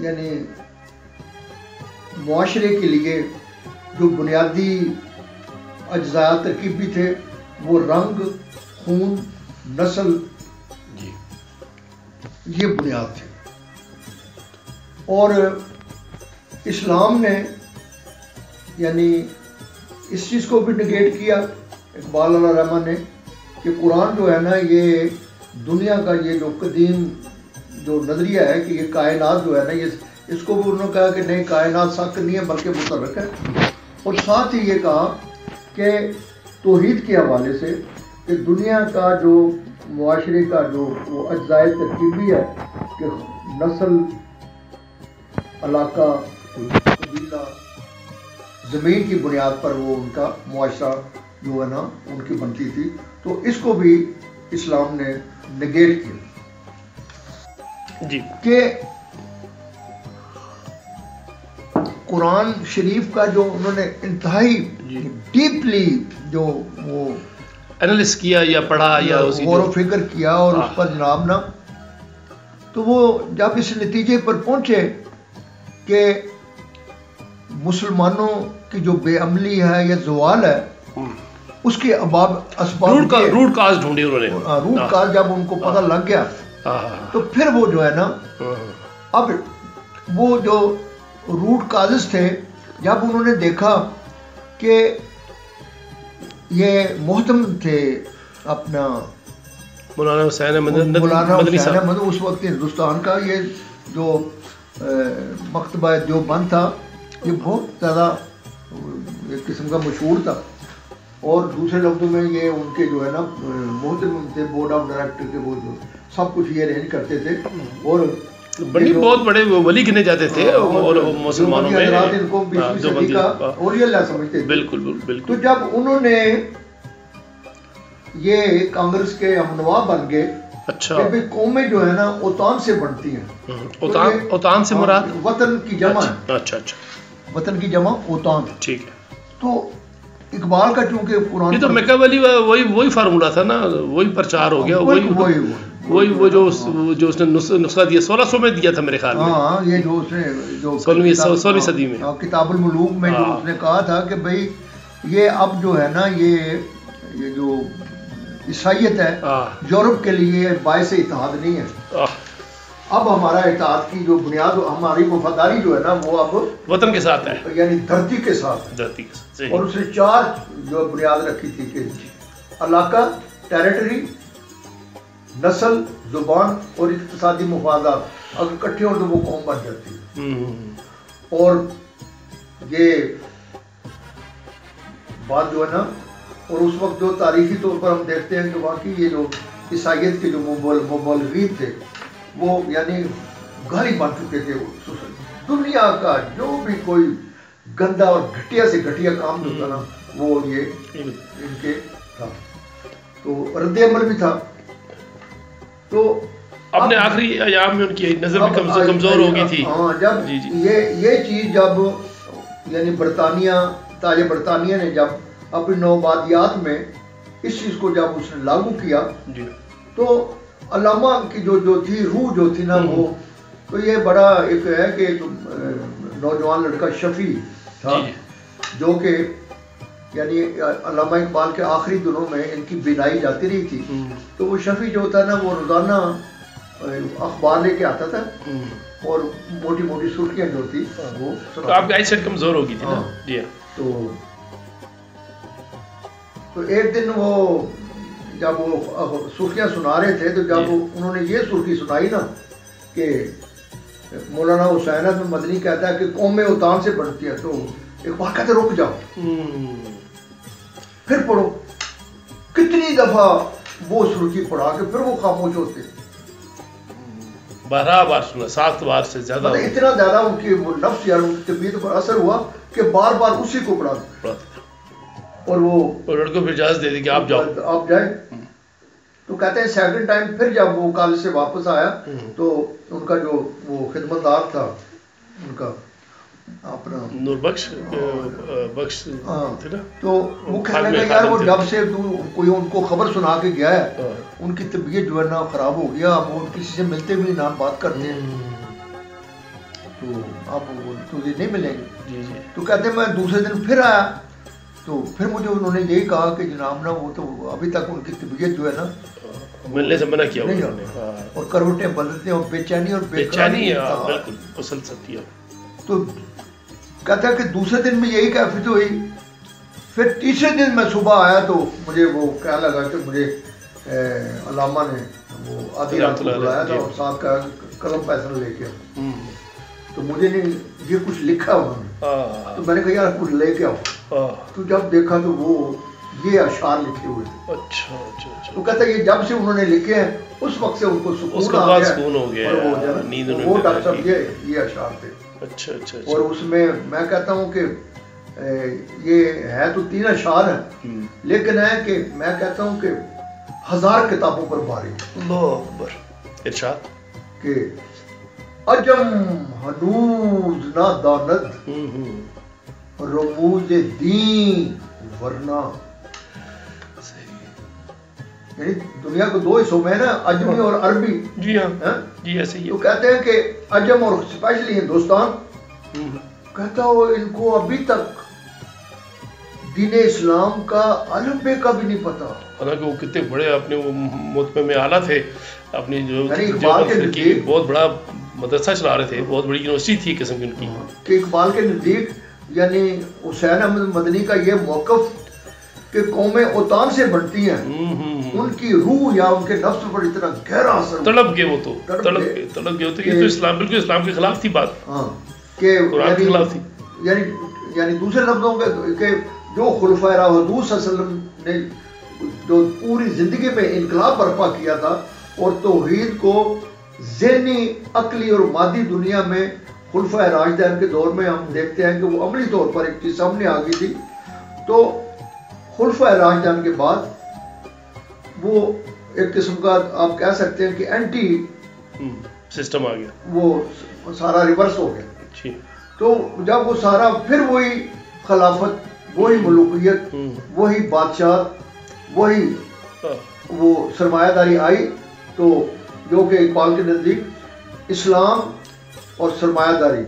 یعنی معاشرے کے لیے جو بنیادی اجزاء ترکیبی تھے وہ رنگ، خون، نسل، یہ بنیاد تھے. اور اسلام نے یعنی اس چیز کو بھی نگیٹ کیا اقبال علیہ رحمٰن نے کہ قرآن جو ہے نا یہ دنیا کا یہ جو قدیم جو نظریہ ہے کہ یہ کائنات جو ہے نا یہ اس کو بھی انہوں نے کہا کہ نہیں کائنات سخت نہیں ہے بلکہ متحرک ہے. اور ساتھ ہی یہ کہا کہ توحید کے حوالے سے کہ دنیا کا جو معاشرے کا جو وہ اجزاء ترکیبی ہے کہ نسل، علاقہ، قبیلہ، زمین کی بنیاد پر وہ ان کا معاشرہ جو ہے نا ان کی بنتی تھی، تو اس کو بھی اسلام نے نگیٹ کیا جی کہ قرآن شریف کا جو انہوں نے انتہائی ڈیپلی جو وہ انالس کیا یا پڑھا یا غور و فکر کیا اور اس پر جناب نا، تو وہ جب اس نتیجے پر پہنچے کہ مسلمانوں کی جو بے عملی ہے یا زوال ہے اس کے اسباب روٹ کاز ڈھونڈے انہوں نے. روٹ کاز جب ان کو پتہ لگ گیا تو پھر وہ جو ہے نا اب وہ جو روٹ کازز تھے جب انہوں نے دیکھا کہ یہ محتم تھے اپنا مولانا حسین احمد اس وقت ہندوستان کا یہ جو مکتبہ دیوبند تھا یہ بہت زیادہ ایک قسم کا مشہور تھا، اور دوسرے لفظوں میں یہ ان کے جو ہے نا محتم تھے بورڈ آف ڈائریکٹر کے، وہ جو سب کچھ یہ ارینج کرتے تھے اور بہت بڑے ولی گنے جاتے تھے مسلمانوں میں، ان کو 20ویں صدی کا اولیاء اللہ سمجھتے تھے. بالکل بالکل. تو جب انہوں نے یہ کانگریس کے ہمنوا بن گئے اچھا کہ قومیں جو ہے نا اوتان سے بنتی ہیں. اوتان سے مراد وطن کی جمع ہے. اچھا اچھا وطن کی جمع اوتان. ٹھیک ہے. تو اقبال کا چونکہ قرآن یہ تو مکہ ولی وہی فارمولا تھا نا، وہی پرچار ہو گیا، وہی وہ جو اس نے نسخہ دیا 1600 میں دیا تھا میرے خیال میں. ہاں یہ جو اس نے جو 16ویں صدی میں کتاب الملوک میں جو اس نے کہا تھا کہ بھئی یہ اب جو ہے نا یہ جو عیسائیت ہے یورپ کے لیے باعث اتحاد نہیں ہے، اب ہمارا اتحاد کی جو بنیاد ہماری وفاداری جو ہے نا وہ اب وطن کے ساتھ ہے، یعنی دھرتی کے ساتھ. دھرتی کے ساتھ. اور اس نے 4 جو بنیاد رکھی تھی کہ علاقہ، ٹیریٹری، نسل، زبان اور اقتصادی مفادات اگر اکٹھے ہوں تو وہ قوم بن جاتی ہے. اور یہ بات جو ہے نا، اور اس وقت جو تاریخی طور پر ہم دیکھتے ہیں کہ واقعی یہ جو عیسائیت کے جو مبلغین تھے وہ یعنی گھالی بن چکے تھے. دنیا کا جو بھی کوئی گندا اور گھٹیا سے گھٹیا کام جو تھا نا وہ یہ ان کے تھا، تو رد عمل بھی تھا. تو اپنے آخری ایام میں ان کی نظر بھی کمزور ہو گئی تھی. ہاں جب یہ چیز جب یعنی برطانیہ، تاج برطانیہ نے جب اپنی نوآبادیات میں اس چیز کو جب اس نے لاگو کیا تو علامہ کی جو تھی روح جو تھی نا وہ تو یہ بڑا ایک ہے کہ نوجوان لڑکا شفیع تھا جو کہ یعنی علامہ اقبال کے آخری دنوں میں ان کی بینائی جاتی رہی تھی. تو وہ شفیع جو تھا نا وہ روزانہ اخبار لے کے آتا تھا اور موٹی موٹی سرخیاں جو تھی وہ آپ کی آئی سیٹ کمزور ہو گئی تھی نا. جی تو ایک دن وہ جب وہ سرخیاں سنا رہے تھے تو جب انہوں نے یہ سرخی سنائی نا کہ مولانا حسین احمد مدنی کہتا ہے کہ قومیں اوتان سے بنتی ہے، تو اقبال کہتے رک جاؤ پھر پڑھو. کتنی دفعہ وہ سرخی پڑھا کے پھر وہ خاموش ہوتے، 12 بار سنا، 7 بار سے زیادہ. اتنا زیادہ ان کی وہ نفس یا ان کی طبیعت پر اثر ہوا کہ بار بار اسی کو پڑھا اور وہ لڑکوں پھر اجازت دے دی کہ آپ جاؤ، آپ جائیں. تو کہتے ہیں سیکنڈ ٹائم پھر جب وہ کالج سے واپس آیا تو ان کا جو وہ خدمتدار تھا ان کا اپنا نور بخش تھے نا، تو وہ کہنے لگا یار وہ جب سے کوئی ان کو خبر سنا کے گیا ہے ان کی طبیعت جو ہے نا خراب ہو گیا، اب وہ کسی سے ملتے بھی نہ بات کرتے ہیں. تو اب وہ تجھے نہیں ملیں گے. جی جی. تو کہتے ہیں میں دوسرے دن پھر آیا تو پھر مجھے انہوں نے یہی کہا کہ جناب نا وہ تو ابھی تک ان کی طبیعت جو ہے نا ملنے سے منع کیا نہیں انہوں نے. اور کروٹیں بدلتے ہیں اور بے چینی اور بیچینی ہے بالکل مسلسل کیا. تو کہتا ہے کہ دوسرے دن میں یہی کیفیت ہوئی. پھر تیسرے دن میں صبح آیا تو مجھے وہ کہنے لگا کہ مجھے علامہ نے وہ آدھی رات کو بلایا تھا اور ساتھ کا قلم پیسہ لے کے. تو مجھے نہیں یہ کچھ لکھا انہوں نے تو میں نے کہا یار کچھ لے کے آؤ. تو جب دیکھا تو وہ یہ اشعار لکھے ہوئے تھے. اچھا اچھا اچھا. تو کہتا ہے یہ جب سے انہوں نے لکھے ہیں اس وقت سے ان کو سکون ہو گیا. وہ ڈاکٹر صاحب یہ اشعار تھے. اچھا اچھا. اور اس میں میں کہتا ہوں کہ یہ ہے تو 3 اشعار ہیں لیکن ہے کہ میں کہتا ہوں کہ 1000 کتابوں پر بھاری. اللہ اکبر. ارشاد کہ عجم ہنوز نہ داند رموز دین ورنہ. یعنی دنیا کو 2 حصوں میں ہے نا عجمی اور عربی. جی ہاں جی ایسے ہی. تو کہتے ہیں کہ عجم اور اسپیشلی ہندوستان کہتا ہو ان کو ابھی تک دین اسلام کا الفبے کا بھی نہیں پتا. حالانکہ وہ کتنے بڑے اپنے وہ مطمئن میں اعلیٰ تھے اپنی جو بہت بڑا مدرسہ چلا رہے تھے. بہت بڑی یونیورسٹی تھی قسم کی ان کی. کہ اقبال کے نزدیک یعنی حسین احمد مدنی کا یہ موقف کہ قومیں اوطان سے بنتی ہیں ان کی روح یا ان کے نفس پر اتنا گہرا اثر تڑپ گئے. وہ تو تڑپ گئے. یہ تو اسلام بالکل اسلام کے خلاف تھی بات. ہاں کہ قرآن کے خلاف تھی. یعنی دوسرے لفظوں کہ جو خلفائے حضور صلی اللہ علیہ وسلم نے جو پوری زندگی میں انقلاب برپا کیا تھا اور توحید کو ذہنی عقلی اور مادی دنیا میں خلفائے راشدین کے دور میں ہم دیکھتے ہیں کہ وہ عملی طور پر ایک چیز سامنے آ گئی تھی. تو خلفائے راشدین کے بعد وہ ایک قسم کا آپ کہہ سکتے ہیں کہ اینٹی سسٹم آ گیا. وہ سارا ریورس ہو گیا. تو جب وہ سارا پھر وہی خلافت وہی ملوکیت وہی بادشاہ وہی وہ سرمایہ داری آئی تو جو کہ اقبال کے نزدیک اسلام اور سرمایہ داری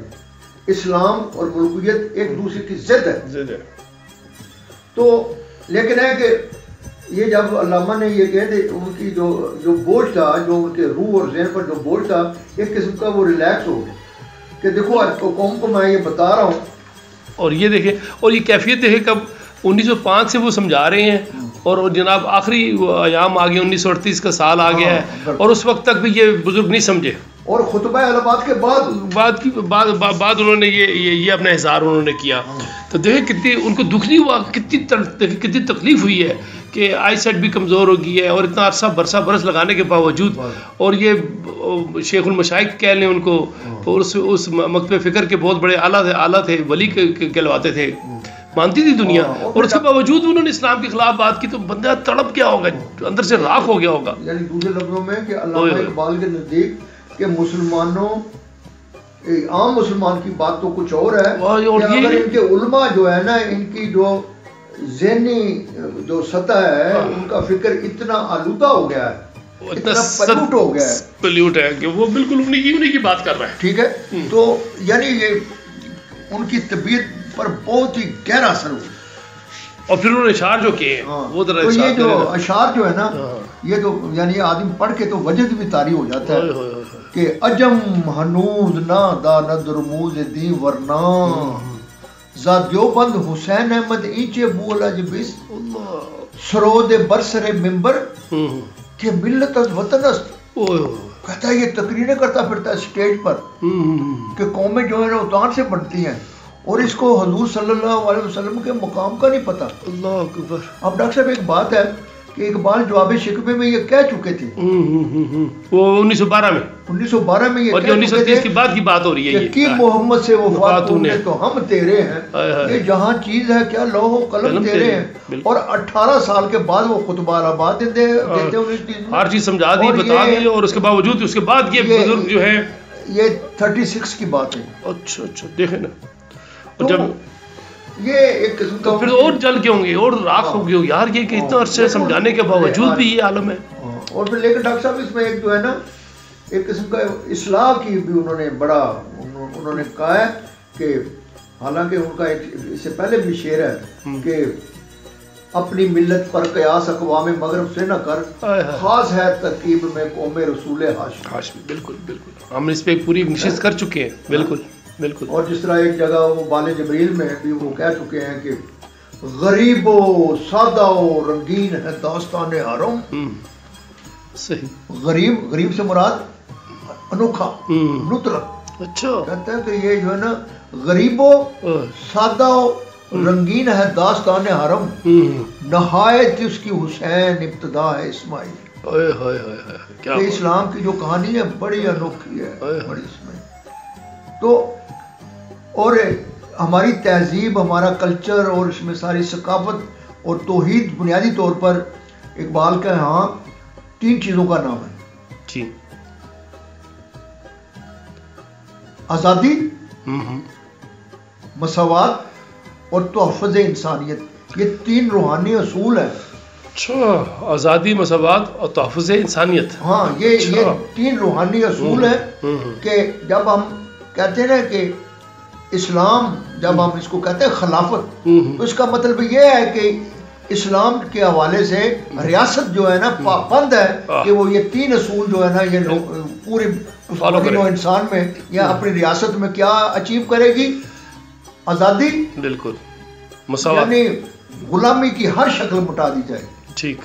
اسلام اور ملوکیت ایک دوسرے کی ضد ہے. تو لیکن ہے کہ یہ جب علامہ نے یہ کہہ دے ان کی جو بوجھ تھا جو ان کے روح اور ذہن پر جو بوجھ تھا ایک قسم کا وہ ریلیکس ہو گیا کہ دیکھو آج قوم کو میں یہ بتا رہا ہوں. اور یہ دیکھیں اور یہ کیفیت دیکھیں کب 1905 سے وہ سمجھا رہے ہیں اور جناب آخری ایام آ گئے 1938 کا سال آ گیا ہے اور اس وقت تک بھی یہ بزرگ نہیں سمجھے. اور خطبہ اہل آباد کے بعد انہوں نے یہ اپنا اظہار انہوں نے کیا. تو دیکھیں کتنی ان کو دکھ نہیں ہوا کتنی تکلیف ہوئی ہے کہ آئی سیٹ بھی کمزور ہو گئی ہے اور اتنا عرصہ برس لگانے کے باوجود. اور یہ شیخ المشائخ کہہ لیں ان کو اور اس مکتب فکر کے بہت بڑے اعلیٰ تھے ولی کہلواتے تھے مانتی تھی دنیا اور اس کے باوجود انہوں نے اسلام کے خلاف بات کی. تو بندہ تڑپ کیا ہوگا اندر سے راکھ ہو گیا ہوگا. یعنی دوسرے لفظوں میں کہ علامہ اقبال کے نزدیک کہ مسلمانوں عام مسلمان کی بات تو کچھ اور ہے کہ اگر ان کے علماء جو ہے نا ان کی جو ذہنی جو سطح ہے ان کا فکر اتنا آلودہ ہو گیا ہے اتنا پلیوٹ ہے کہ وہ بالکل انہی کی بات کر رہا ہے. ٹھیک ہے. تو یعنی یہ ان کی طبیعت پر بہت ہی گہرا اثر ہوا. اور پھر انہوں نے اشعار جو کیے وہ ذرا یہ جو اشعار جو ہے نا یہ تو یعنی آدمی پڑھ کے تو وجد بھی طاری ہو جاتا ہے کہ عجم ہنوز نہ داند رموز دی ورنہ ذا دیوبند حسین احمد اینچے بولا جبس سرود برسر ممبر کہ ملت از وطن است. کہتا ہے یہ تقریریں کرتا پھرتا ہے اسٹیج پر کہ قومیں جو ہے نا اوطان سے بنتی ہیں اور اس کو حضور صلی اللہ علیہ وسلم کے مقام کا نہیں پتا. اللہ اکبر. اب ڈاکٹر صاحب ایک بات ہے کہ اقبال جواب شکوے میں یہ کہہ چکے تھے وہ 1912 میں یہ اور 1930 کے بعد کی بات ہو رہی ہے کہ محمد سے وفات نے تو ہم تیرے ہیں یہ جہاں چیز ہے کیا لوح و قلم تیرے ہیں. اور 18 سال کے بعد وہ خطبہ الہباد دیتے ہیں ہر چیز سمجھا دی بتا دی اور اس کے باوجود اس کے بعد یہ بزرگ جو ہے یہ 36 کی بات ہے. اچھا دیکھیں نا جب یہ ایک قسم کا پھر اور جل کے ہوں گے اور راکھ ہو گئے یار یہ کہ اتنا عرصے سمجھانے کے باوجود بھی یہ عالم ہے. اور پھر لیکن ڈاکٹر صاحب اس میں ایک جو ہے نا ایک قسم کا اصلاح کی بھی انہوں نے بڑا انہوں نے کہا ہے کہ حالانکہ ان کا ایک اس سے پہلے بھی شعر ہے کہ اپنی ملت پر قیاس اقوام مغرب سے نہ کر، خاص ہے ترکیب میں قوم رسول ہاشمی. بالکل بالکل، ہم اس پہ ایک پوری نشست کر چکے ہیں. بالکل بالکل. اور جس طرح ایک جگہ وہ بال جبریل میں بھی وہ کہہ چکے ہیں کہ غریب و سادہ و رنگین ہے داستان حرم. صحیح. غریب سے مراد انوکھا، نطرت. اچھا. کہتے ہیں کہ یہ جو ہے نا غریب و سادہ و رنگین ہے داستان حرم، نہایت اس کی حسین ابتدا ہے اسماعیل. کہ اسلام کی جو کہانی ہے بڑی انوکھی ہے، بڑی اس میں تو. اور ہماری تہذیب، ہمارا کلچر اور اس میں ساری ثقافت اور توحید بنیادی طور پر اقبال کا ہاں 3 چیزوں کا نام ہے جی. آزادی، مساوات اور تحفظ انسانیت. یہ 3 روحانی اصول ہیں. اچھا، آزادی، مساوات اور تحفظ انسانیت. ہاں، یہ 3 روحانی اصول ہیں کہ جب ہم کہتے ہیں نا کہ اسلام، جب ہم اس کو کہتے ہیں خلافت، تو اس کا مطلب یہ ہے کہ اسلام کے حوالے سے ریاست جو ہے نا پابند ہے کہ وہ یہ 3 اصول جو ہے نا یہ پورے انسان میں یا اپنی ریاست میں کیا اچیو کرے گی. آزادی، بالکل. مساوات، یعنی غلامی کی ہر شکل مٹا دی جائے. ٹھیک.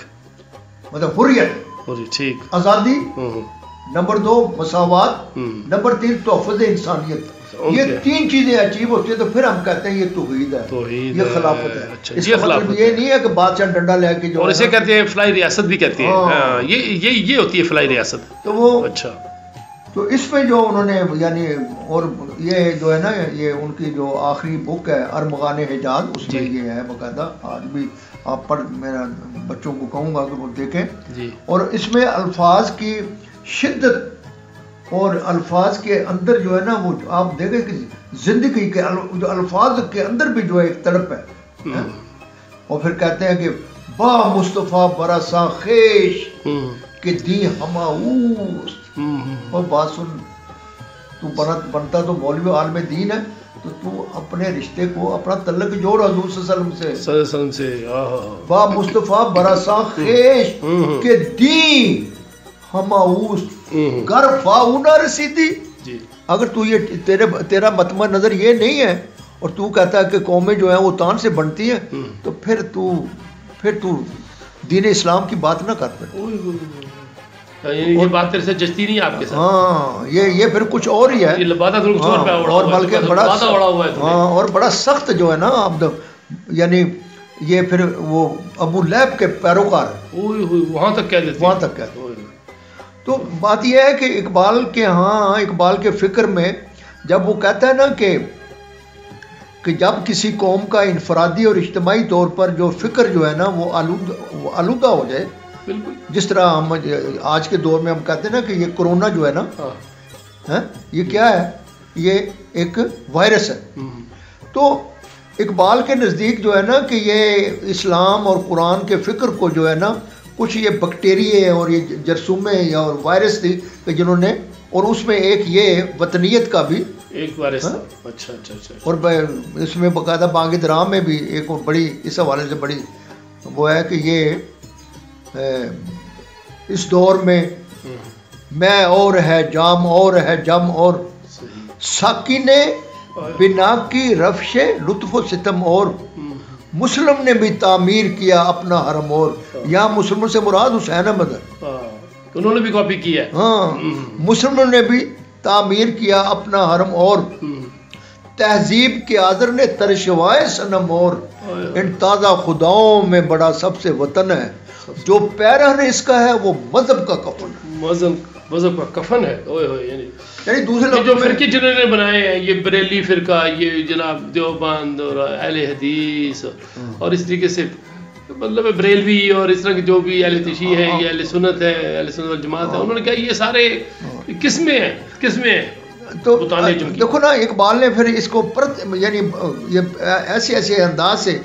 مطلب حریت. ٹھیک. آزادی. نمبر 2 مساوات. نمبر 3 تحفظ انسانیت. یہ 3 چیزیں اچیو ہوتی ہیں تو پھر ہم کہتے ہیں یہ توحید ہے، یہ خلافت ہے. اس کا مطلب یہ نہیں ہے کہ بادشاہ ڈنڈا لے کے جو، اور اسے کہتے ہیں فلائی ریاست بھی کہتے ہیں. یہ ہوتی ہے فلائی ریاست. تو وہ اچھا. تو اس میں جو انہوں نے یعنی، اور یہ جو ہے نا یہ ان کی جو آخری بک ہے ارمغان حجاز، اس میں یہ ہے باقاعدہ. آج بھی آپ پر میرا بچوں کو کہوں گا کہ وہ دیکھیں. اور اس میں الفاظ کی شدت اور الفاظ کے اندر جو ہے نا وہ آپ دیکھیں کہ زندگی کے جو الفاظ کے اندر بھی جو ایک تڑپ ہے. اور پھر کہتے ہیں کہ با مصطفیٰ برسا خیش کہ دی ہماؤس. اور بات سن، تو بنتا تو مولوی عالم دین ہے تو تو اپنے رشتے کو اپنا تعلق جوڑ حضور صلی اللہ علیہ وسلم سے. با مصطفیٰ برسا خیش کہ دی ہماؤس گر فاؤنا رسیدی. اگر تو یہ تیرا مطمع نظر یہ نہیں ہے اور تو کہتا ہے کہ قومیں جو ہیں وہ تان سے بنتی ہیں، تو پھر تو دین اسلام کی بات نہ کر. یہ بات تیرے سے جچتی نہیں آپ کے ساتھ. ہاں، یہ پھر کچھ اور ہی ہے. اور بلکہ بڑا، ہاں، اور بڑا سخت جو ہے نا عبد، یعنی یہ پھر وہ ابو لہب کے پیروکار وہاں تک کہہ دیتے، وہاں تک کہتے. تو بات یہ ہے کہ اقبال کے فکر میں جب وہ کہتا ہے نا کہ جب کسی قوم کا انفرادی اور اجتماعی طور پر جو فکر جو ہے نا وہ آلودہ ہو جائے، جس طرح ہم آج کے دور میں ہم کہتے ہیں نا کہ یہ کرونا جو ہے نا یہ کیا ہے، یہ ایک وائرس ہے. تو اقبال کے نزدیک جو ہے نا کہ یہ اسلام اور قرآن کے فکر کو جو ہے نا کچھ یہ بیکٹیریے اور یہ جرثومے یا اور وائرس تھی کہ جنہوں نے، اور اس میں ایک یہ وطنیت کا بھی ایک وائرس. اچھا. اور اس میں باقاعدہ بانگ درام میں بھی ایک بڑی اس حوالے سے بڑی وہ ہے کہ یہ اس دور میں میں اور ہے جام اور ہے جم اور ساکن بنا کی رفش لطف و ستم اور مسلم نے بھی تعمیر کیا اپنا حرم. اور یہاں مسلم سے مراد حسین احمد ہے، انہوں نے بھی کاپی کیا ہے. ہاں، مسلم نے بھی تعمیر کیا اپنا حرم اور تہذیب کے آذر نے ترشوائے صنم اور ان تازہ خداؤں میں بڑا سب سے وطن ہے جو پیرہن اس کا ہے وہ مذہب کا کفن ہے. مذہب کا کفن ہے. یعنی دوسرے جو فرقے جنہوں نے بنائے ہیں، یہ بریلی فرقہ، یہ جناب دیوبند اور اہل حدیث اور اس طریقے سے مطلب بریلوی اور اس طرح کے جو بھی اہل تشیع ہے، یہ اہل سنت ہے، اہل سنت والجماعت ہے، انہوں نے کہا یہ سارے قسمیں ہیں. تو دیکھو نا اقبال نے پھر اس کو یعنی یہ ایسے انداز سے،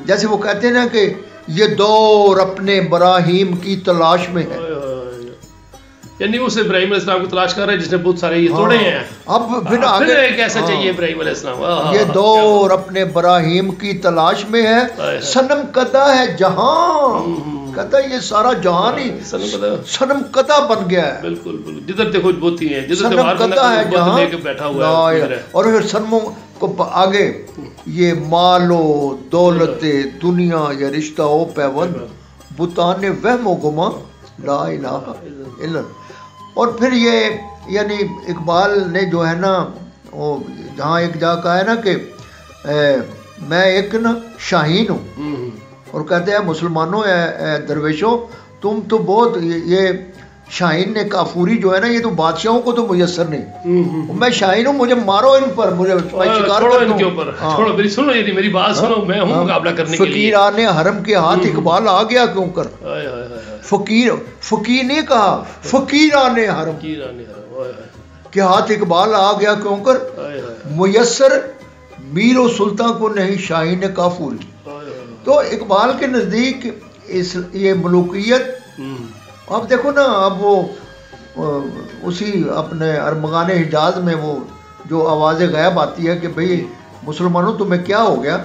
جیسے وہ کہتے ہیں نا کہ یہ دور اپنے براہیم کی تلاش میں ہے. یعنی اس ابراہیم علیہ السلام کو تلاش کر رہے ہیں جس نے بت سارے یہ توڑے ہیں. اب پھر آگے کیسا چاہیے ابراہیم علیہ السلام. یہ دور اپنے براہیم کی تلاش میں ہے، صنم کدہ ہے جہاں، کہتا یہ سارا جہان ہی صنم کدہ بن گیا ہے. بالکل بالکل، جدھر دیکھو بوتی ہیں، جدھر صنم کدہ ہے جہاں لے کے بیٹھا ہوا ہے. اور پھر صنموں کو آگے یہ مال و دولت دنیا یا رشتہ و پیوند بتانے وہم و گما لا الہ الا اللہ. اور پھر یہ یعنی اقبال نے جو ہے نا وہ جہاں ایک جگہ کہا ہے نا کہ میں ایک نا شاہین ہوں، اور کہتے ہیں مسلمانوں اے درویشوں تم تو بہت یہ شاہین نے کافوری جو ہے نا یہ تو بادشاہوں کو تو میسر نہیں، میں شاہین ہوں مجھے مارو ان پر، مجھے شکار کر دو. چھوڑو میری سنو، یہ میری بات سنو، میں ہوں مقابلہ کرنے کے لیے. فقیران حرم کے ہاتھ اقبال آ گیا کیوں کر، فقیر نہیں کہا، فقیران حرم کے ہاتھ اقبال آ گیا کیوں کر، میسر میر و سلطان کو نہیں شاہین کافوری. تو اقبال کے نزدیک یہ ملوکیت، اب دیکھو نا اب وہ اسی اپنے ارمغان حجاز میں وہ جو آواز غیب آتی ہے کہ بھئی مسلمانوں تمہیں کیا ہو گیا،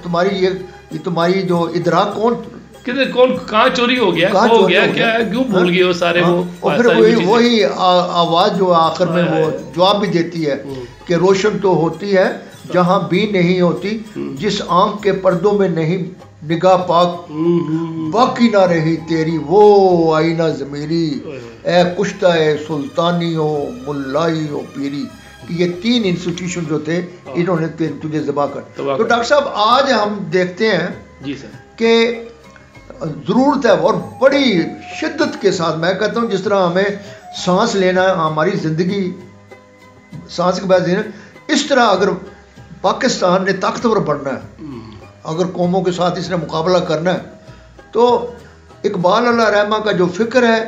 تمہاری یہ تمہاری جو ادراک کون کہاں چوری ہو گیا، ہو گیا کیا، کیوں بھول گئے وہ سارے. وہ اور پھر وہی آواز جو آخر میں وہ جواب بھی دیتی ہے کہ روشن تو ہوتی ہے جہاں بھی نہیں ہوتی، جس آنکھ کے پردوں میں نہیں نگاہ پاک، باقی نہ رہی تیری وہ آئینہ ضمیری، اے کشتہ سلطانی ہو ملائی ہو پیری. یہ تین انسٹیٹیوشن جو تھے انہوں نے تجھے ذبح کر. تو ڈاکٹر صاحب آج ہم دیکھتے ہیں کہ ضرورت ہے اور بڑی شدت کے ساتھ، میں کہتا ہوں جس طرح ہمیں سانس لینا ہماری زندگی سانس کے بعد اس طرح اگر پاکستان نے طاقتور بننا ہے، اگر قوموں کے ساتھ اس نے مقابلہ کرنا ہے، تو اقبال علیہ رحمہ کا جو فکر ہے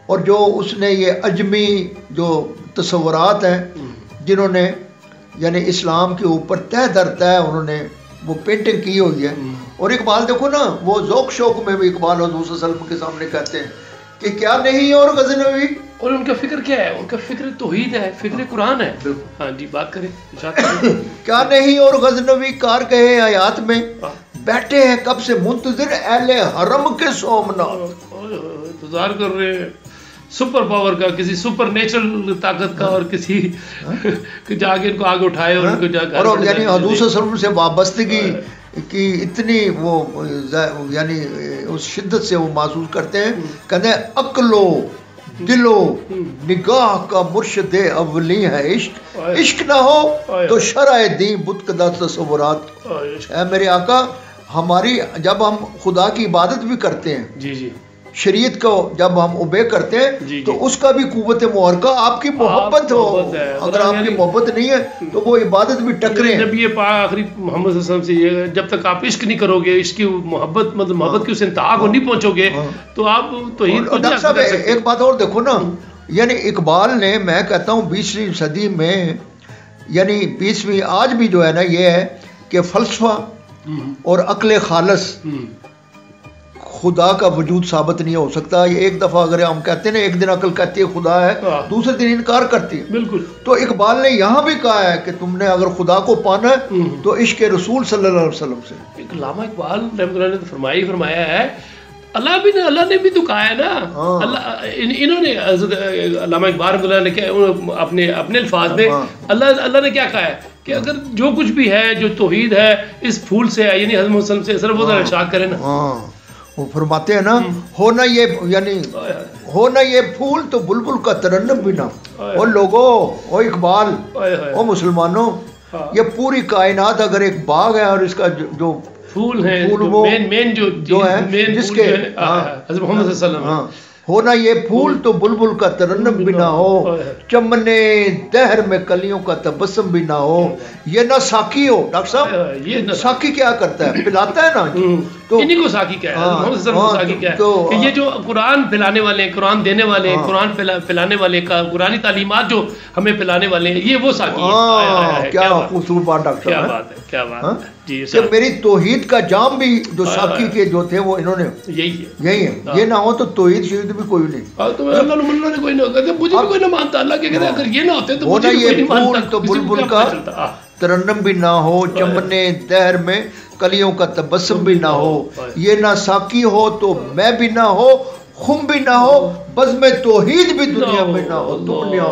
اور جو اس نے یہ عجمی جو تصورات ہیں جنہوں نے یعنی اسلام کے اوپر تہ در تہ انہوں نے وہ پینٹنگ کی ہوئی ہے. اور اقبال دیکھو نا وہ ذوق شوق میں بھی اقبال حضور صلی اللہ علیہ وسلم کے سامنے کہتے ہیں کہ کیا نہیں اور غزنوی، اور ان کا فکر کیا ہے، ان کا فکر توحید ہے، فکر قرآن ہے. ہاں جی بات کریں. کیا نہیں اور غزنوی کار کہے حیات میں بیٹھے ہیں کب سے منتظر اہل حرم کے سومنات. انتظار کر رہے ہیں سپر پاور کا، کسی سپر نیچرل طاقت کا، اور کسی جا کے ان کو آگے اٹھائے اور ان کو جا کر، اور یعنی حضور صلی اللہ علیہ وسلم سے وابستگی کی اتنی وہ یعنی اس شدت سے وہ محسوس کرتے ہیں. کہتے ہیں عقل و دل و نگاہ کا مرشد اولی ہے عشق، عشق نہ ہو تو شرع دین بت کدہ تصورات. اے میرے آقا ہماری جب ہم خدا کی عبادت بھی کرتے ہیں، جی جی شریعت کو جب ہم اوبے کرتے ہیں تو اس کا بھی قوت محرکہ آپ کی محبت ہو. اگر آپ کی محبت نہیں ہے تو وہ عبادت بھی ٹکرے ہیں. جب یہ آخری محمد صلی اللہ علیہ وسلم سے یہ جب تک آپ عشق نہیں کرو گے، عشق کی محبت مطلب محبت کی اس انتہا کو نہیں پہنچو گے تو آپ توحید کو ڈاکٹر صاحب ایک بات اور دیکھو نا، یعنی اقبال نے میں کہتا ہوں 20ویں صدی میں یعنی 20ویں آج بھی جو ہے نا یہ ہے کہ فلسفہ اور عقل خالص خدا کا وجود ثابت نہیں ہو سکتا. یہ ایک دفعہ اگر ہم کہتے ہیں ایک دن عقل کہتی ہے خدا ہے، دوسرے دن انکار کرتی ہے. بالکل. تو اقبال نے یہاں بھی کہا ہے کہ تم نے اگر خدا کو پانا ہے تو عشق رسول صلی اللہ علیہ وسلم سے. علامہ اقبال رحمۃ اللہ نے تو فرمایا ہے، اللہ نے بھی تو کہا ہے نا. اللہ انہوں نے علامہ اقبال رحمۃ اللہ نے اپنے الفاظ میں اللہ نے کیا کہا ہے کہ اگر جو کچھ بھی ہے جو توحید ہے اس پھول سے ہے، یعنی حضرت محمد صلی اللہ علیہ وسلم سے صرف وہ ارشاد کرے نا. وہ فرماتے ہیں نا ہونا یہ یعنی ہونا یہ پھول تو بلبل کا ترنم بھی نہ. اور لوگوں او اقبال او مسلمانوں، یہ پوری کائنات اگر ایک باغ ہے اور اس کا جو پھول ہے مین جو ہے جس کے حضرت محمد صلی اللہ علیہ وسلم ہونا یہ پھول تو بلبل کا ترنم بھی نہ ہو، چمنے دہر میں کلیوں کا تبسم بھی نہ ہو. یہ نہ ساقی ہو. ڈاکٹر صاحب یہ ساقی کیا کرتا ہے؟ پلاتا ہے نا. تو انہی کو ساقی کیا ہے، محمد صلی اللہ علیہ وسلم کو ساقی کیا ہے کہ یہ جو قرآن پلانے والے ہیں، قرآن دینے والے ہیں، قرآن پلانے والے کا قرآنی تعلیمات جو ہمیں پلانے والے ہیں، یہ وہ ساقی ہے. کیا خوبصورت بات ڈاکٹر صاحب. کیا بات ہے. کہ میری توحید کا جام بھی جو ساقی کے جو تھے وہ انہوں نے یہی ہے، یہ نہ ہو تو توحید شہید بھی کوئی نہیں، کوئی نہ مجھے کوئی نہ مانتا، اللہ کے کہتے اگر یہ نہ ہوتے تو مجھے کوئی نہیں مانتا، تو بلبل کا ترنم بھی نہ ہو، چمنے دہر میں کلیوں کا تبسم بھی نہ ہو، یہ نہ ساقی ہو تو میں بھی نہ ہو، خم بھی نہ ہو، بزم توحید بھی دنیا میں نہ ہو، دنیا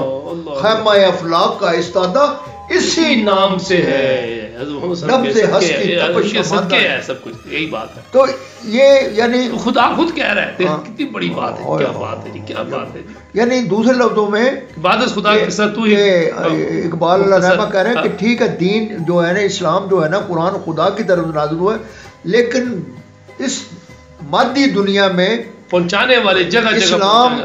خیمہ افلاق کا استادہ اسی نام سے ہے، نبض ہس کی تپش صدقے ہے سب کچھ، یہی بات ہے۔ تو یہ یعنی خدا خود کہہ رہا ہے، کتنی بڑی بات ہے، کیا بات ہے جی، کیا بات ہے جی، یعنی دوسرے لفظوں میں عبادت خدا کے ساتھ تو اقبال اللہ رحمہ کہہ رہے ہیں کہ ٹھیک ہے دین جو ہے نا، اسلام جو ہے نا، قرآن خدا کی طرف نازل ہوا ہے، لیکن اس مادی دنیا میں پہنچانے والے جگہ جگہ اسلام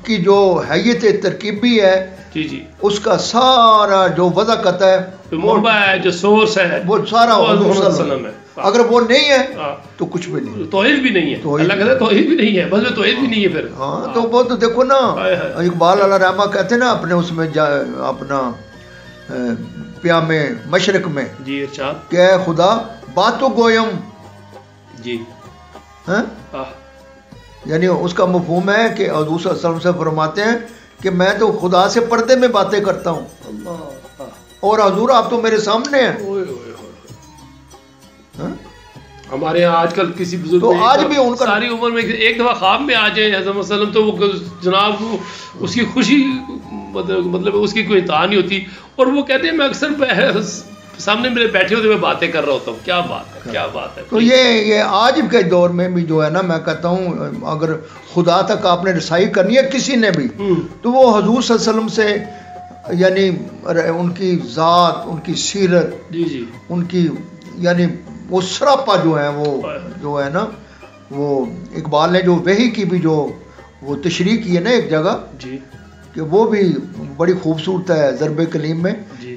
کی جو حیت ترکیبی ہے، جی جی، اس کا سارا جو وضع کرتا ہے، منبع ہے، جو سورس ہے، وہ سارا حضور صلی اللہ علیہ وسلم ہے۔ اگر وہ نہیں ہے تو کچھ بھی نہیں، توحید بھی نہیں ہے، اللہ کہتا ہے توحید بھی نہیں ہے، بس میں توحید بھی نہیں ہے پھر۔ ہاں تو وہ تو دیکھو نا، اقبال اللہ رحمہ کہتے ہیں نا اپنے اس میں اپنا پیام مشرق میں، جی ارشاد، کہ اے خدا باتو گویم، جی ہاں، یعنی اس کا مفہوم ہے کہ حضور صلی اللہ علیہ وسلم سے فرماتے ہیں کہ میں تو خدا سے پردے میں باتیں کرتا ہوں، اور حضور آپ تو میرے سامنے ہیں۔ ہمارے یہاں آج کل کسی بزرگ تو آج بھی ان کا ساری عمر میں ایک دفعہ خواب میں آ جائے حضرت وسلم تو وہ جناب اس کی خوشی مطلب اس کی کوئی انتہا نہیں ہوتی، اور وہ کہتے ہیں میں اکثر سامنے میرے بیٹھے ہوتے میں باتیں کر رہا ہوتا ہوں۔ کیا بات ہے، کیا بات ہے۔ تو یہ آج کے دور میں بھی جو ہے نا، میں کہتا ہوں اگر خدا تک آپ نے رسائی کرنی ہے کسی نے بھی، تو وہ حضور صلی اللہ علیہ وسلم سے، یعنی ان کی ذات، ان کی سیرت، جی جی، ان کی یعنی وہ سراپا جو ہے، وہ جو ہے نا، وہ اقبال نے جو وحی کی بھی جو وہ تشریح کی ہے نا ایک جگہ، جی، کہ وہ بھی بڑی خوبصورت ہے ضرب کلیم میں، جی،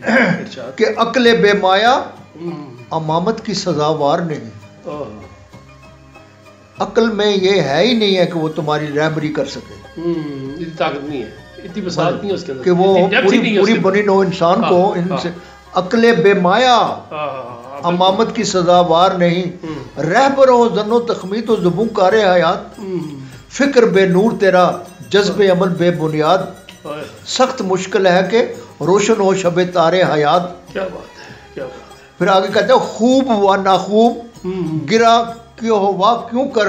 کہ عقل بے مایا امامت کی سزاوار نہیں، عقل میں یہ ہے ہی نہیں ہے کہ وہ تمہاری رہبری کر سکے، اتنی طاقت نہیں ہے، اتنی بساطت نہیں ہے اس کے اندر کہ وہ پوری بنی نو انسان کو ان سے عقل بے مایا امامت کی سزاوار نہیں، رہبر ہو زن و تخمید و زبوں کار حیات، فکر بے نور تیرا جذب عمل بے بنیاد، سخت مشکل ہے کہ روشن ہو شب تارے حیات۔ کیا بات ہے، کیا بات ہے۔ پھر آگے کہتے ہیں خوب و ناخوب گرا کیوں ہو واہ کیوں کر،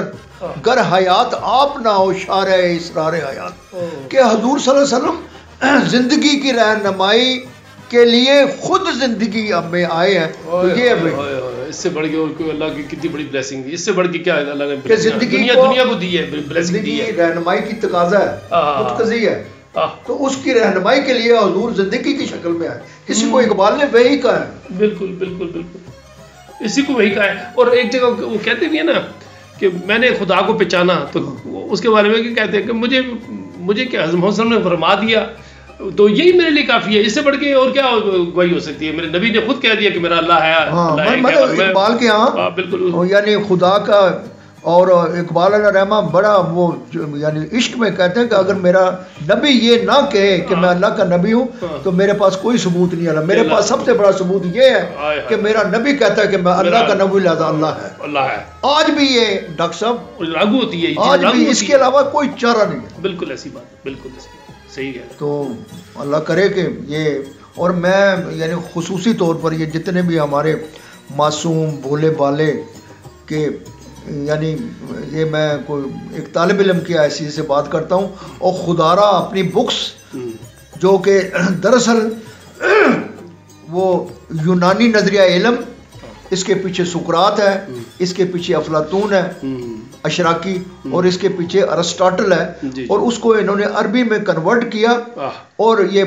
گر حیات آپ نہ ہو شارع اسرار حیات، کہ حضور صلی اللہ علیہ وسلم زندگی کی رہنمائی کے لیے خود زندگی میں آئے ہیں۔ تو یہ اس سے بڑھ کے اور کوئی اللہ کی کتنی بڑی بلیسنگ دی، اس سے بڑھ کے کیا اللہ نے کہ زندگی دنیا کو دی ہے، بلیسنگ دی ہے، رہنمائی کی تقاضا ہے، مقتضی ہے، تو اس کی رہنمائی کے لیے حضور زندگی کی شکل میں آئے۔ اسی کو اقبال نے وہی کہا ہے، بالکل بالکل بالکل اسی کو وہی کہا ہے۔ اور ایک جگہ وہ کہتے بھی ہیں نا کہ میں نے خدا کو پہچانا، تو اس کے بارے میں کیا کہتے ہیں کہ مجھے کیا حضرت محمد صلی اللہ علیہ وسلم نے فرما دیا تو یہی میرے لیے کافی ہے، اس سے بڑھ کے اور کیا گواہی ہو سکتی ہے؟ میرے نبی نے خود کہہ دیا کہ میرا اللہ ہے۔ مطلب اقبال کے ہاں بالکل یعنی خدا کا، اور اقبال علیہ رحمہ بڑا وہ یعنی عشق میں کہتے ہیں کہ اگر میرا نبی یہ نہ کہے کہ میں اللہ کا نبی ہوں تو میرے پاس کوئی ثبوت نہیں ہے۔ میرے پاس سب سے بڑا ثبوت یہ ہے کہ میرا نبی کہتا ہے کہ میں اللہ کا نبی، لہذا اللہ ہے۔ آج بھی یہ ڈاکٹر صاحب لاگو ہوتی ہے، آج بھی اس کے علاوہ کوئی چارہ نہیں ہے۔ بالکل ایسی بات ہے، بالکل ایسی بات صحیح ہے۔ تو اللہ کرے کہ یہ، اور میں یعنی خصوصی طور پر یہ جتنے بھی ہمارے معصوم بھولے بالے کے، یعنی یہ میں کوئی ایک طالب علم کی حیثیت سے بات کرتا ہوں، اور خدا را اپنی بکس جو کہ دراصل وہ یونانی نظریہ علم، اس کے پیچھے سقراط ہے، اس کے پیچھے افلاطون ہے اشراقی، اور اس کے پیچھے ارسطاٹل ہے، اور اس کو انہوں نے عربی میں کنورٹ کیا، اور یہ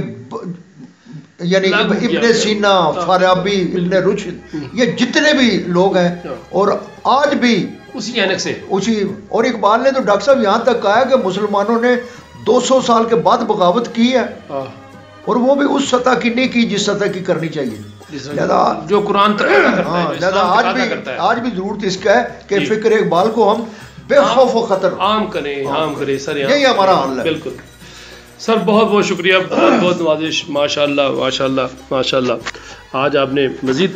یعنی ابن سینا، فارابی، ابن رشد، یہ جتنے بھی لوگ ہیں، اور آج بھی اسی اینک سے اسی، اور اقبال نے تو ڈاکٹر صاحب یہاں تک کہا کہ مسلمانوں نے 200 سال کے بعد بغاوت کی ہے، اور وہ بھی اس سطح کی نہیں کی جس سطح کی کرنی چاہیے، جو قرآن لہذا آج بھی ضرورت اس کا ہے کہ فکر اقبال کو ہم بے خوف و خطر عام کریں سر، یہی ہمارا حال ہے۔ بالکل سر، بہت بہت شکریہ، بہت نوازش، ماشاء اللہ ماشاء اللہ ماشاء اللہ۔ آج آپ نے مزید